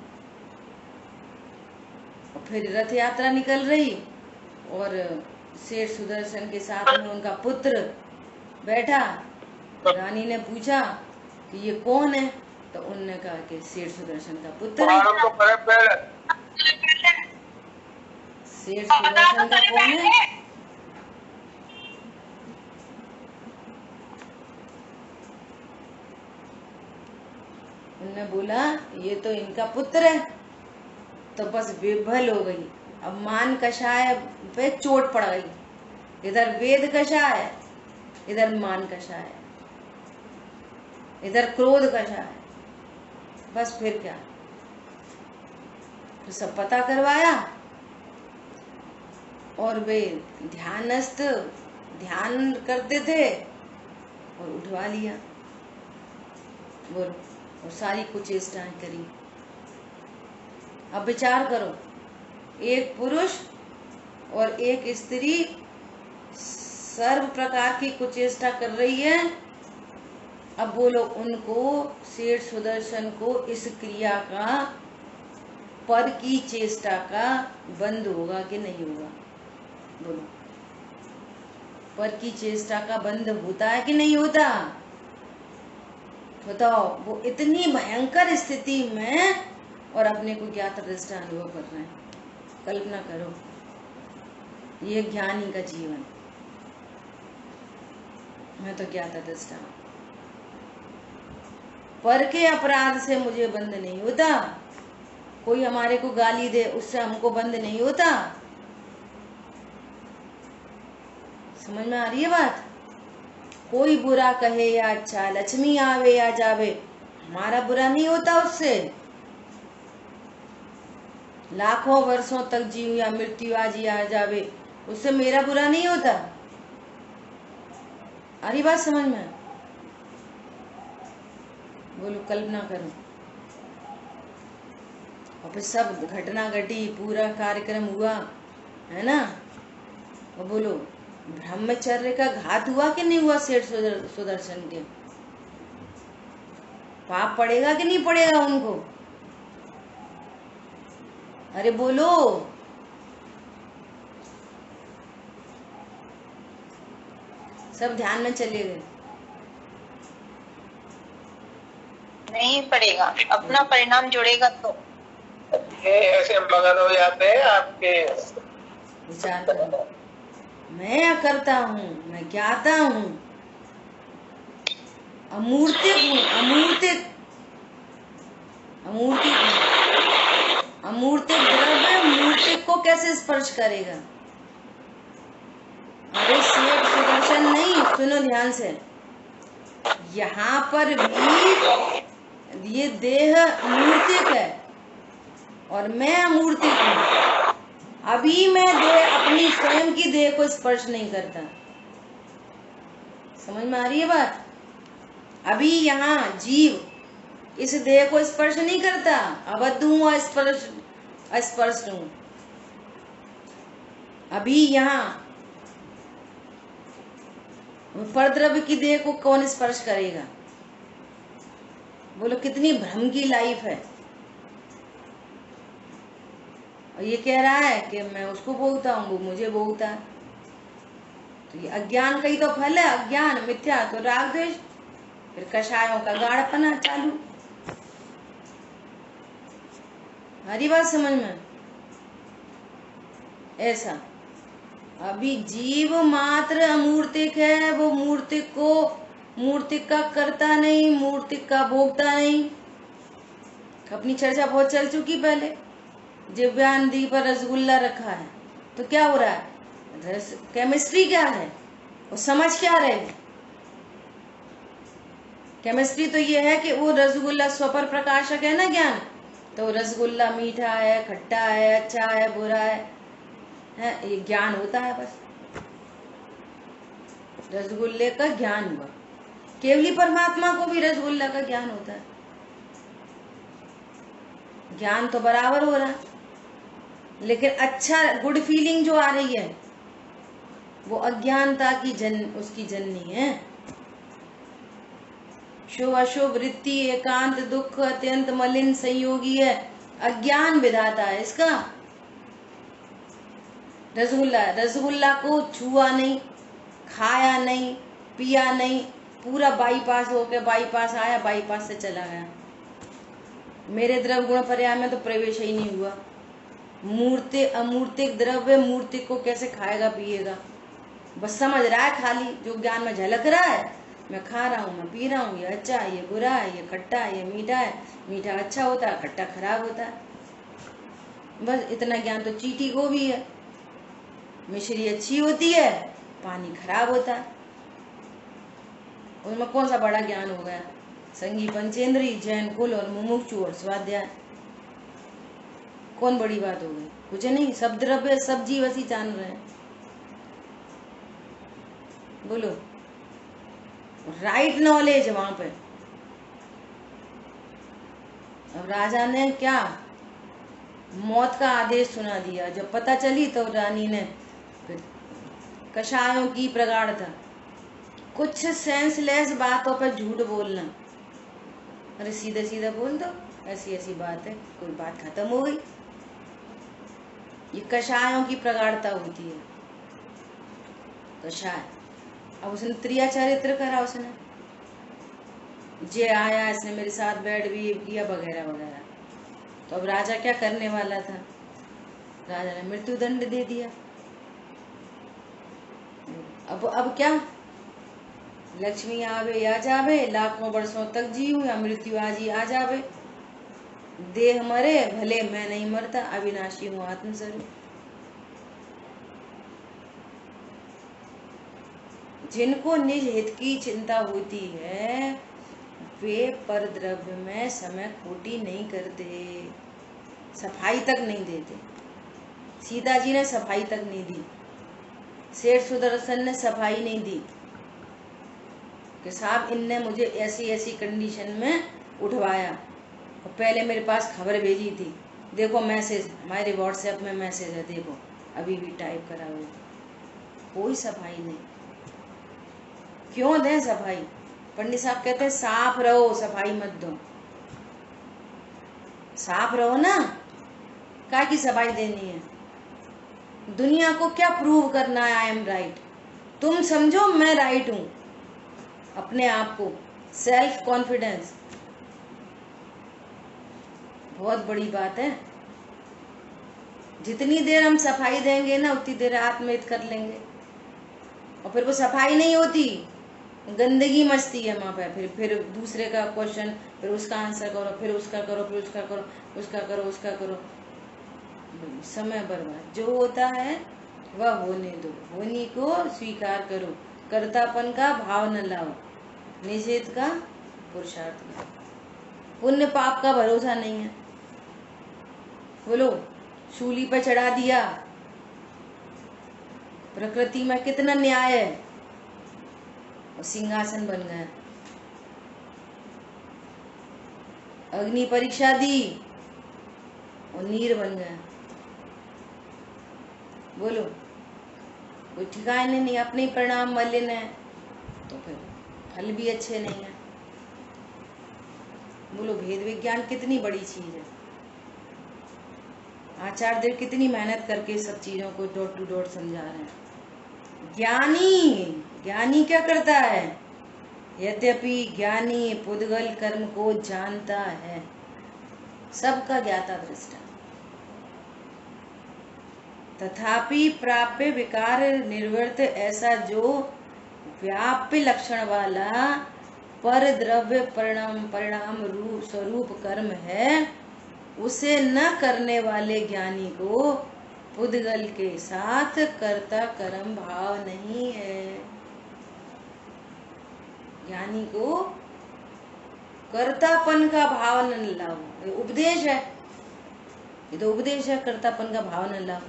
और फिर रथ यात्रा निकल रही, और शेर सुदर्शन के साथ में उनका पुत्र बैठा। रानी ने पूछा कि ये कौन है, तो उनने कहा कि शेर सुदर्शन का पुत्र है। शेर सुदर्शन का कौन है? उन्होंने बोला ये तो इनका पुत्र है। तो बस बेबल हो गई, अब मान कषाय पे चोट पड़ गई, इधर वेद कषाय, इधर मान कषाय, इधर क्रोध कषाय, बस फिर क्या, तो सब पता करवाया, और वे ध्यानस्थ ध्यान करते थे और उठवा लिया, बोलो, और सारी कुचेष्टाएं करी। अब विचार करो, एक पुरुष और एक स्त्री सर्व प्रकार की कुचेष्टा कर रही है। अब बोलो, उनको शेर सुदर्शन को इस क्रिया का, पर की चेष्टा का बंद होगा कि नहीं होगा? बोलो, पर की चेष्टा का बंद होता है कि नहीं होता? बताओ, वो इतनी भयंकर स्थिति में और अपने को ज्ञात दृष्टा अनुभव कर रहे हैं। कल्पना करो, ये ज्ञानी का जीवन। मैं तो ज्ञाता दृष्टा हूं, पर के अपराध से मुझे बंद नहीं होता, कोई हमारे को गाली दे उससे हमको बंद नहीं होता। समझ में आ रही है बात? कोई बुरा कहे या अच्छा, लक्ष्मी आवे या जावे, हमारा बुरा नहीं होता उससे। लाखों वर्षों तक जीव या मृत्यु आज ही आ जावे, उससे मेरा बुरा नहीं होता। आ रही बात समझ में? बोलो, कल्पना करो, और फिर सब घटना घटी, पूरा कार्यक्रम हुआ, है ना? और बोलो, ब्रह्मचर्य का घात हुआ कि नहीं हुआ सेठ सुदर्शन के? पाप पड़ेगा कि नहीं पड़ेगा उनको? अरे बोलो, सब ध्यान में चले गए। नहीं पड़ेगा, अपना परिणाम जुड़ेगा तो। ये ऐसे मगन हो जाते हैं आपके। विचार करो, मैं करता हूँ, मैं ज्ञाता हूँ, अमूर्तिक हूँ, अमूर्तिक, अमूर्तिक, अमूर्तिक द्रव्य मूर्तिक को कैसे स्पर्श करेगा? अरे सेठ सुदर्शन नहीं, सुनो ध्यान से, यहाँ पर भी ये देह मूर्तिक है और मैं अमूर्तिक हूँ। अभी मैं देह, अपनी स्वयं की देह को स्पर्श नहीं करता। समझ में आ रही है बात? अभी यहाँ जीव इस देह को स्पर्श नहीं करता, अबद्ध हूँ, अस्पर्श हूँ। अभी यहाँ परद्रव्य की देह को कौन स्पर्श करेगा? बोलो कितनी भ्रम की लाइफ है। और ये कह रहा है कि मैं उसको बोलता हूँ, वो मुझे बोलता है। तो ये अज्ञान का ही तो फल है, अज्ञान मिथ्या तो राग द्वेष, फिर कषायों का गाढ़पना चालू। हरी बात समझ में? ऐसा अभी जीव मात्र अमूर्तिक है, वो मूर्तिक का करता नहीं, मूर्तिक का भोगता नहीं। अपनी चर्चा बहुत चल चुकी पहले। दिव्यानंदी पर रसगुल्ला रखा है तो क्या हो रहा है? केमिस्ट्री क्या है वो समझ क्या रहे? केमिस्ट्री तो ये है कि वो रसगुल्ला स्वपर प्रकाशक है ना ज्ञान, तो रसगुल्ला मीठा है, खट्टा है, अच्छा है, बुरा है, ये ज्ञान होता है बस। रसगुल्ले का ज्ञान हुआ। केवली परमात्मा को भी रसगुल्ला का ज्ञान होता है। ज्ञान तो बराबर हो रहा है, लेकिन अच्छा गुड फीलिंग जो आ रही है वो अज्ञानता की उसकी जननी है। शुभ अशुभ वृत्ति एकांत दुख अत्यंत मलिन संयोगी है, अज्ञान विधाता है इसका। रसगुल्ला को छुआ नहीं, खाया नहीं, पिया नहीं, पूरा बाईपास होके बाईपास आया, बाईपास से चला गया। मेरे द्रव्य गुण पर्याय में तो प्रवेश ही नहीं हुआ। अमूर्तिक द्रव्य मूर्तिक को कैसे खाएगा पिएगा? बस समझ रहा है खाली, जो ज्ञान में झलक रहा है, मैं खा रहा हूँ, मैं पी रहा हूँ, ये अच्छा है, ये बुरा है, ये खट्टा है, ये मीठा है, मीठा अच्छा होता है, खट्टा खराब होता है। बस इतना ज्ञान तो चींटी को भी है। मिश्री अच्छी होती है, पानी खराब होता है। उसमें कौन सा बड़ा ज्ञान हो गया? संगी पंचेंद्री, जैन कुल और मुमुक्षु और स्वाध्याय, कौन बड़ी बात हो गई? कुछ नहीं, सब द्रव्य सब जीव ऐसी जान रहे हैं। बोलो राइट नॉलेज वहां पे। अब राजा ने क्या मौत का आदेश सुना दिया। जब पता चली तो रानी ने फिर कषायों की प्रगाढ़ता, कुछ सेंसलेस बातों पर झूठ बोलना। अरे सीधा सीधा बोल दो, ऐसी ऐसी बात है, कोई बात खत्म हो गई। ये कषायों की प्रगाढ़ता होती है, कषाय। अब उसने त्रिया चरित्र करा, उसने जे आया, इसने मेरे साथ बैठ भी किया वगैरह वगैरह। तो अब राजा क्या करने वाला था? राजा ने मृत्यु दंड दे दिया। अब क्या? लक्ष्मी आवे या जावे, लाखों वर्षों तक जीऊं या मृत्यु आज ही आ जावे, देह मरे भले मैं नहीं मरता, अविनाशी हूँ आत्मस्वरूप। जिनको निज हित की चिंता होती है वे पर द्रव्य में समय खोटी नहीं करते, सफाई तक नहीं देते। सीता जी ने सफाई तक नहीं दी, शेर सुदर्शन ने सफाई नहीं दी कि साहब इनने मुझे ऐसी ऐसी कंडीशन में उठवाया और पहले मेरे पास खबर भेजी थी, देखो मैसेज, हमारे व्हाट्सएप में मैसेज है, देखो अभी भी टाइप करा हुआ। कोई सफाई नहीं। क्यों दें सफाई? पंडित साहब कहते हैं साफ रहो, सफाई मत दो। साफ रहो ना, काय की सफाई देनी है? दुनिया को क्या प्रूव करना है? I am right. तुम समझो मैं राइट हूं, अपने आप को, सेल्फ कॉन्फिडेंस बहुत बड़ी बात है। जितनी देर हम सफाई देंगे ना उतनी देर आत्महित कर लेंगे। और फिर वो सफाई नहीं होती, गंदगी मचती है वहां पे। फिर दूसरे का क्वेश्चन, फिर उसका आंसर करो, फिर उसका करो, फिर उसका करो, उसका करो, उसका करो, समय बर्बाद। जो होता है वह होने दो, होने को स्वीकार करो, कर्तापन का भाव न लाओ, निषेध का पुरुषार्थ करो। पुण्य पाप का भरोसा नहीं है। बोलो सूली पर चढ़ा दिया, प्रकृति में कितना न्याय है, और सिंहासन बन गया। अग्नि परीक्षा दी और नीर बन गया। बोलो, कोई ठिकाने नहीं, अपने ही परिणाम मलिन है तो फिर फल भी अच्छे नहीं है। बोलो, भेद विज्ञान कितनी बड़ी चीज है। आचार्य कितनी मेहनत करके सब चीजों को डॉट टू डॉट समझा रहे हैं। ज्ञानी क्या करता है? यद्यपि ज्ञानी पुद्गल कर्म को जानता है, सबका ज्ञाता दृष्टा, तथापि प्राप्य विकार निर्वृत्त ऐसा जो व्याप्य लक्षण वाला पर द्रव्य परिणाम रूप स्वरूप कर्म है, उसे न करने वाले ज्ञानी को पुद्गल के साथ कर्ता कर्म भाव नहीं है। ज्ञानी को कर्तापन का भाव न लाओ, उपदेश है, ये तो उपदेश है। कर्तापन का भाव न लाओ,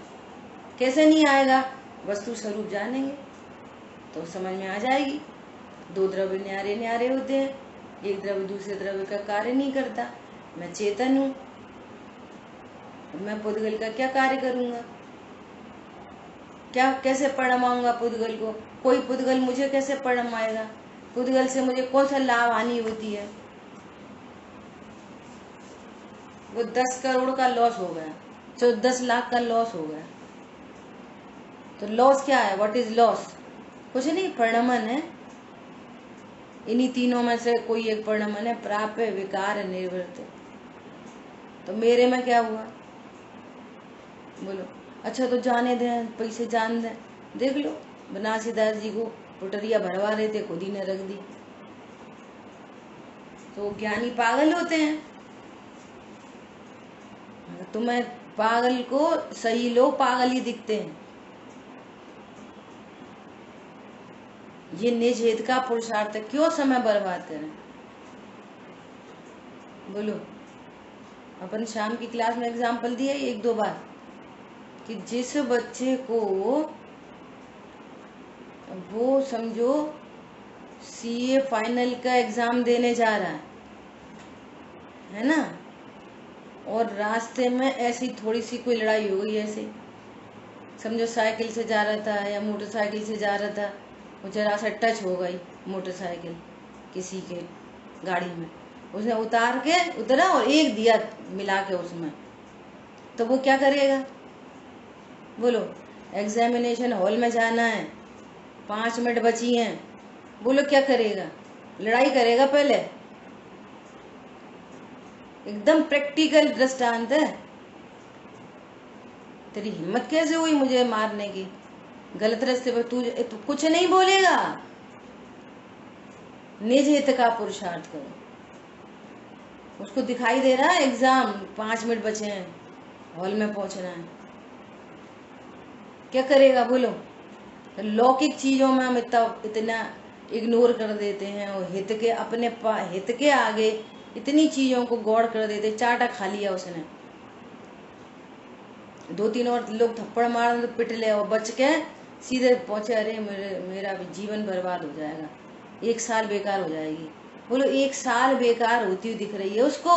कैसे नहीं आएगा? वस्तु स्वरूप जानेंगे तो समझ में आ जाएगी। दो द्रव्य न्यारे न्यारे होते हैं, एक द्रव्य दूसरे द्रव्य का कार्य नहीं करता। मैं चेतन हूँ, मैं पुद्गल का क्या कार्य करूंगा? क्या कैसे परिणमाऊंगा पुद्गल को? कोई पुद्गल मुझे कैसे परिणमाएगा? पुद्गल से मुझे कौन सा लाभ हानि होती है? वो 10 करोड़ का लॉस हो गया, तो 10 लाख का लॉस हो गया, तो लॉस क्या है? What is loss? कुछ नहीं, परिणमन है। इन्हीं तीनों में से कोई एक परिणमन है, प्राप्य विकार निवृत्त। तो मेरे में क्या हुआ? बोलो, अच्छा तो जाने दें, पैसे जान दें। देख लो, बनासीदास जी को पुटरिया भरवा रहे थे, खुद ही ने रख दी। तो ज्ञानी पागल होते हैं। तुम्हें पागल को सही लोग पागल ही दिखते हैं। ये निज हित का पुरुषार्थ है, क्यों समय बर्बाद करें? बोलो, अपन शाम की क्लास में एग्जाम्पल दिया 1-2 बार कि जिस बच्चे को वो समझो सीए फाइनल का एग्जाम देने जा रहा है ना, और रास्ते में ऐसी थोड़ी सी कोई लड़ाई हो गई, ऐसे समझो साइकिल से जा रहा था या मोटरसाइकिल से जा रहा था, वो जरा सा टच हो गई मोटरसाइकिल किसी के गाड़ी में, उसने उतरा और एक दिया मिला के उसमें, तो वो क्या करेगा? बोलो, एग्जामिनेशन हॉल में जाना है, 5 मिनट बची हैं, बोलो क्या करेगा? लड़ाई करेगा पहले? एकदम प्रैक्टिकल दृष्टांत है। तेरी हिम्मत कैसे हुई मुझे मारने की? गलत रास्ते पर तू कुछ नहीं बोलेगा। निज हित का पुरुषार्थ करो। उसको दिखाई दे रहा है एग्जाम, 5 मिनट बचे हैं, हॉल में पहुंचना है, क्या करेगा? बोलो। लौकिक चीजों में हम इतना इग्नोर कर देते हैं और हित के अपने हित के आगे इतनी चीजों को गौड़ कर देते। चाटा खा लिया उसने, 2-3 और लोग थप्पड़ मार तो पिट ले और बच के सीधे पहुंचे, अरे मेरा भी जीवन बर्बाद हो जाएगा, 1 साल बेकार हो जाएगी। बोलो, 1 साल बेकार होती हुई दिख रही है उसको?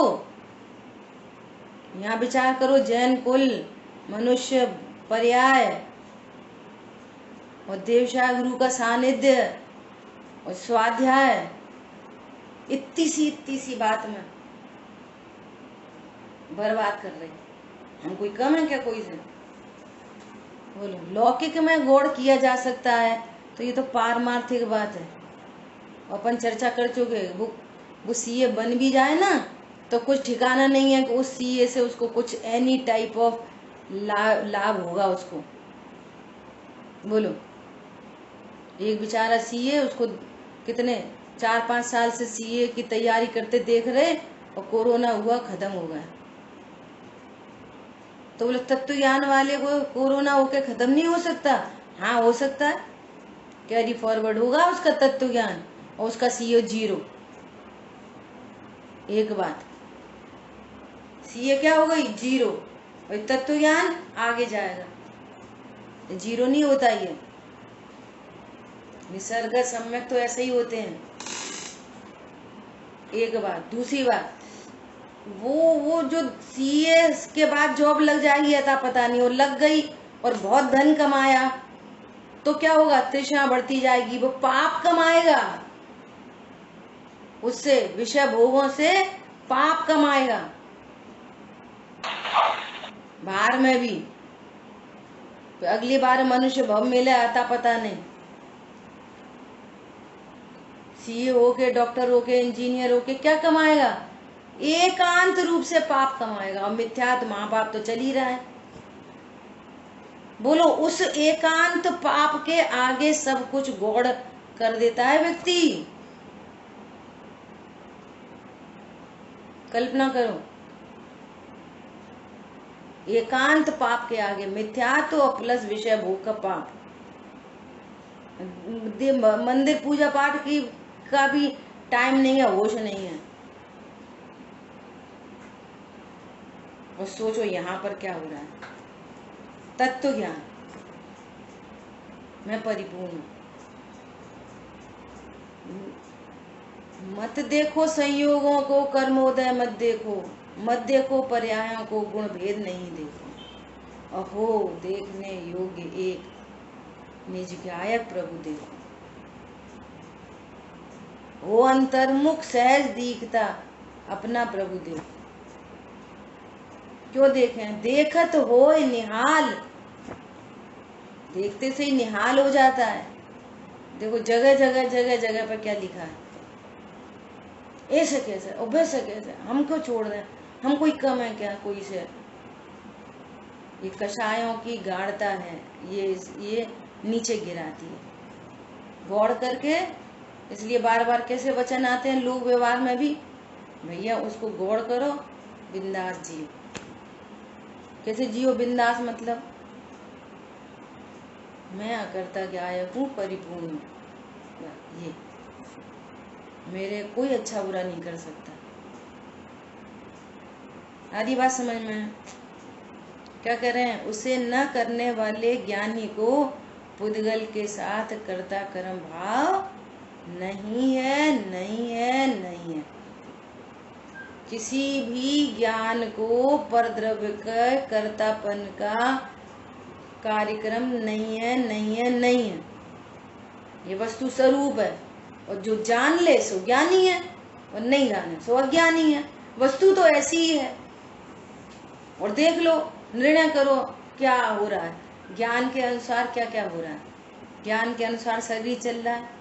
यहाँ विचार करो, जैन कुल, मनुष्य पर्याय और देवशाह गुरु का सानिध्य और स्वाध्याय, इतनी सी बात में बर्बाद कर रही। हम कोई कम है क्या कोई से? बोलो, लौकिक में गौड़ किया जा सकता है तो ये तो पारमार्थिक बात है। अपन चर्चा कर चुके, वो सीए बन भी जाए ना तो कुछ ठिकाना नहीं है कि उस सीए से उसको कुछ एनी टाइप ऑफ लाभ होगा उसको। बोलो, एक बेचारा सीए, उसको कितने 4-5 साल से सीए की तैयारी करते देख रहे और कोरोना हुआ, खत्म हो गया। तो बोले तत्व ज्ञान वाले को कोरोना होके खत्म नहीं हो सकता? हाँ हो सकता है, कैरी फॉरवर्ड होगा उसका तत्व ज्ञान और उसका सीए 0। एक बात, सीए क्या हो गई? 0, और तत्व ज्ञान आगे जाएगा, 0 नहीं होता। ये निसर्ग सम्यक तो ऐसे ही होते हैं। एक बात। दूसरी बात, वो जो सीए के बाद जॉब लग जाएगी अता पता नहीं, वो लग गई और बहुत धन कमाया तो क्या होगा, तृष्णा बढ़ती जाएगी, वो पाप कमाएगा, उससे विषय भोगों से पाप कमाएगा। बाहर में भी तो अगली बार मनुष्य भव मिले आता पता नहीं। सीए होके, डॉक्टर होके, इंजीनियर होके क्या कमाएगा, एकांत रूप से पाप कमाएगा। और मिथ्यात्व माँ बाप तो चल ही रहा है। बोलो, उस एकांत पाप के आगे सब कुछ गौड़ कर देता है व्यक्ति। कल्पना करो, एकांत पाप के आगे मिथ्यात्व और प्लस विषय भोग का पाप। मंदिर पूजा पाठ की का भी टाइम नहीं है, होश नहीं है। और सोचो यहाँ पर क्या हो रहा है, तत्व ज्ञान मैं परिपूर्ण हूं। मत देखो संयोगों को, कर्मोदय मत देखो पर्यायों को, गुण भेद नहीं देखो। अहो देखने योग्य एक निज गायक प्रभु देखो। हो अंतर्मुख सहज दीखता, अपना प्रभु देखो। क्यों देखें, देखत हो निहाल, देखते से ही निहाल हो जाता है। देखो जगह जगह पर क्या लिखा है, ऐसे कैसे और वैसे कैसे, हमको छोड़ दें, हम कोई कम है क्या कोई से। ये कषायों की गाढ़ता है, ये नीचे गिराती है गौर करके। इसलिए बार बार कैसे वचन आते हैं लोक व्यवहार में भी, भैया उसको गौर करो, बिंदास जियो। कैसे जियो बिंदास, मतलब मैं अकर्ता गायक हूँ, परिपूर्ण हूँ, ये मेरे कोई अच्छा बुरा नहीं कर सकता। आदि बात समझ में। क्या कह रहे हैं, उसे न करने वाले ज्ञानी को पुद्गल के साथ कर्ता कर्म भाव नहीं है, नहीं है, नहीं है। किसी भी ज्ञान को परद्रव्य का कर्तापन का कार्यक्रम नहीं है, नहीं है, नहीं है। ये वस्तु स्वरूप है। और जो जान ले सो ज्ञानी है, और नहीं जाने सो अज्ञानी है। वस्तु तो ऐसी ही है। और देख लो, निर्णय करो क्या हो रहा है। ज्ञान के अनुसार क्या क्या हो रहा है। ज्ञान के अनुसार शरीर चल रहा है,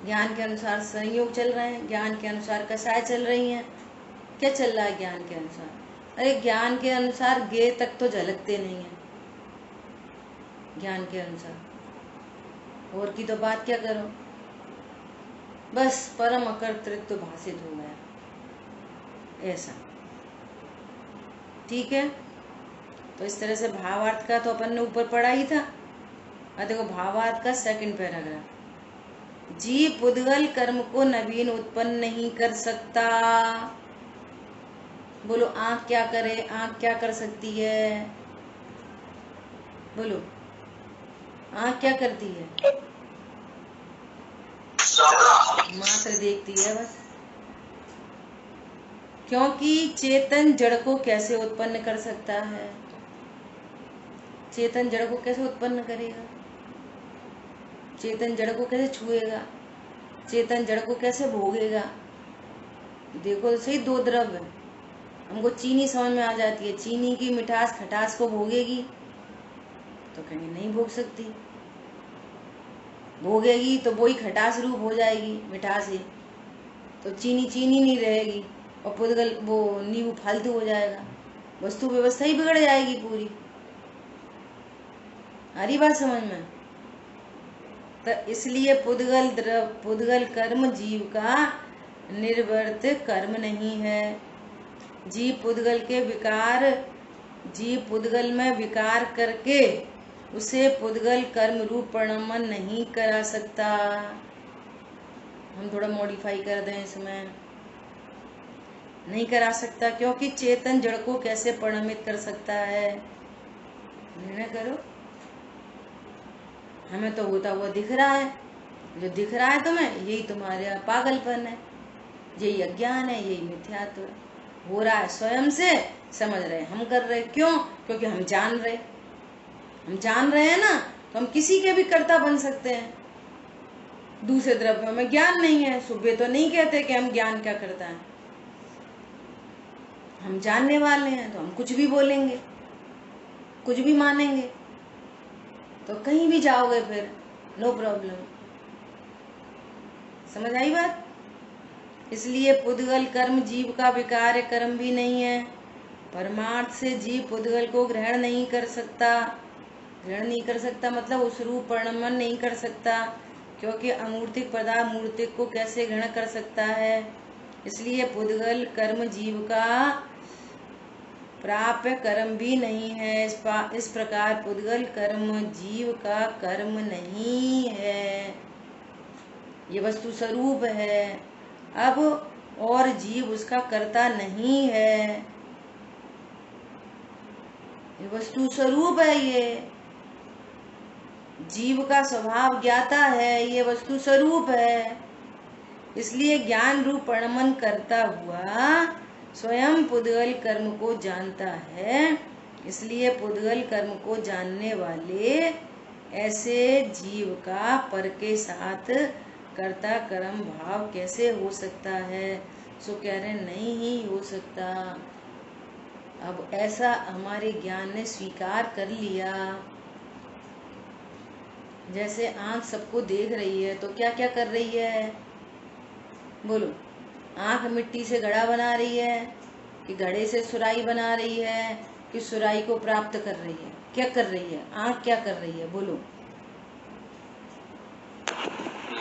ज्ञान के अनुसार संयोग चल रहे हैं, ज्ञान के अनुसार कसाय चल रही हैं। क्या चल रहा है ज्ञान के अनुसार? अरे ज्ञान के अनुसार गे तक तो झलकते नहीं है। ज्ञान के अनुसार और की तो बात क्या करो, बस परम अकर्तृत्व भाषित हो गया ऐसा। ठीक है, तो इस तरह से भावार्थ का तो अपन ने ऊपर पढ़ा ही था। और देखो भावार्थ का सेकंड पैराग्राफ, जीव पुद्गल कर्म को नवीन उत्पन्न नहीं कर सकता। बोलो आंख क्या करे, आंख क्या कर सकती है? बोलो आंख क्या करती है? मात्र देखती है बस। क्योंकि चेतन जड़ को कैसे उत्पन्न कर सकता है? चेतन जड़ को कैसे उत्पन्न करेगा? चेतन जड़ को कैसे छुएगा? चेतन जड़ को कैसे भोगेगा? देखो सही, दो द्रव्य। हमको चीनी समझ में आ जाती है, चीनी की मिठास खटास को भोगेगी तो कहीं नहीं भोग सकती। भोगेगी तो वही खटास रूप हो जाएगी, मिठास ही। तो चीनी चीनी नहीं रहेगी और पुद्गल वो नींबू फालतू हो जाएगा। वस्तु व्यवस्था ही बिगड़ जाएगी पूरी। हरी बात समझ में? तो इसलिए पुद्गल कर्म जीव का निर्वर्त कर्म नहीं है। जीव पुद्गल में विकार करके उसे पुद्गल कर्म रूप परिणमन नहीं करा सकता। हम थोड़ा मॉडिफाई कर दें इसमें, नहीं करा सकता। क्योंकि चेतन जड़ को कैसे परिणमित कर सकता है? निर्णय करो। हमें तो होता हुआ दिख रहा है, जो दिख रहा है तुम्हें, यही तुम्हारे पागलपन है, यही अज्ञान है, यही मिथ्यात्व है। हो रहा है स्वयं से, समझ रहे, हम कर रहे। क्यों? क्योंकि हम जान रहे हैं ना, तो हम किसी के भी कर्ता बन सकते हैं। दूसरे द्रव्यों में ज्ञान नहीं है, सुबह तो नहीं कहते कि हम ज्ञान क्या करता है, हम जानने वाले हैं, तो हम कुछ भी बोलेंगे, कुछ भी मानेंगे, तो कहीं भी जाओगे फिर नो प्रॉब्लम। समझ आई बात? इसलिए पुद्गल कर्म जीव का विकार्य कर्म भी नहीं है। परमार्थ से जीव पुद्गल को ग्रहण नहीं कर सकता। मतलब उस रूप परिणमन नहीं कर सकता, क्योंकि अमूर्तिक पदार्थ मूर्तिक को कैसे ग्रहण कर सकता है। इसलिए पुद्गल कर्म जीव का प्राप्य कर्म भी नहीं है। इस प्रकार पुद्गल कर्म जीव का कर्म नहीं है, ये वस्तु स्वरूप है। अब और जीव उसका कर्ता नहीं है, ये वस्तु स्वरूप है, ये जीव का स्वभाव ज्ञाता है, ये वस्तु स्वरूप है। इसलिए ज्ञान रूप परिणमन करता हुआ स्वयं पुद्गल कर्म को जानता है। इसलिए पुद्गल कर्म को जानने वाले ऐसे जीव का पर के साथ कर्ता कर्म भाव कैसे हो सकता है? सो कह रहे नहीं ही हो सकता। अब ऐसा हमारे ज्ञान ने स्वीकार कर लिया। जैसे आंख सबको देख रही है, तो क्या क्या कर रही है? बोलो। आंख मिट्टी से घड़ा बना रही है, कि घड़े से सुराही बना रही है, कि सुराही को प्राप्त कर रही है? क्या कर रही है? आंख क्या कर रही है? बोलो।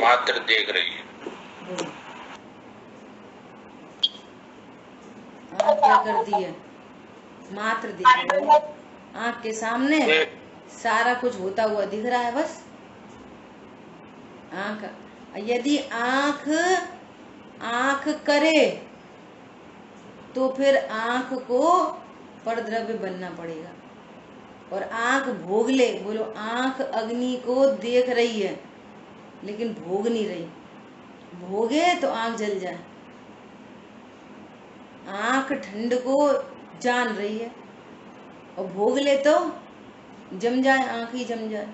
मात्र देख रही है। बोलो। आंख क्या करती है? मात्र देख रही है। आंख के सामने सारा कुछ होता हुआ दिख रहा है, बस। आंख, यदि आंख करे तो फिर आंख को परद्रव्य बनना पड़ेगा, और आंख भोग ले। बोलो। आंख अग्नि को देख रही है लेकिन भोग नहीं रही, भोगे तो आंख जल जाए। आंख ठंड को जान रही है और भोग ले तो जम जाए, आंख ही जम जाए।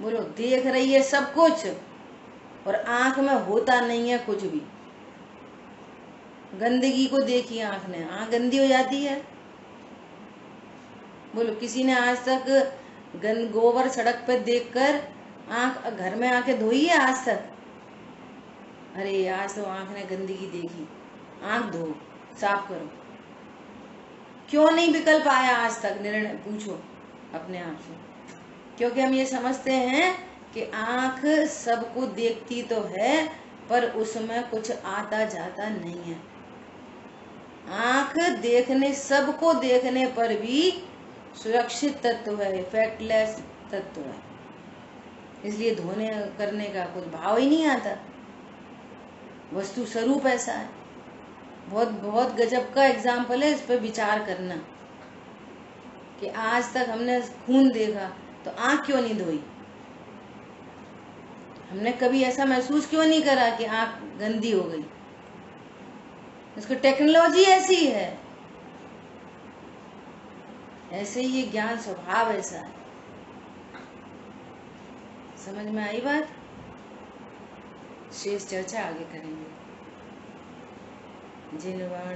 बोलो। देख रही है सब कुछ और आंख में होता नहीं है कुछ भी। गंदगी को देखी आंख ने, आंख गंदी हो जाती है। बोलो। किसी ने आज तक गोबर सड़क पर देखकर आंख घर में आके धोई है आज तक? अरे आज तो आंख ने गंदगी देखी, आंख धो, साफ करो। क्यों नहीं विकल्प आया आज तक? निर्णय पूछो अपने आप से। क्योंकि हम ये समझते हैं कि आंख सबको देखती तो है, पर उसमें कुछ आता जाता नहीं है। आंख देखने, सबको देखने पर भी सुरक्षित तत्व है, इफेक्टलेस तत्व है। इसलिए धोने करने का कुछ भाव ही नहीं आता। वस्तु स्वरूप ऐसा है। बहुत बहुत गजब का एग्जाम्पल है, इस पर विचार करना कि आज तक हमने खून देखा तो आंख क्यों नहीं धोई? हमने कभी ऐसा महसूस क्यों नहीं करा कि आंख गंदी हो गई? इसकी टेक्नोलॉजी ऐसी है, ऐसे ही ये ज्ञान स्वभाव ऐसा है। समझ में आई बात? शेष चर्चा आगे करेंगे। जिनवाण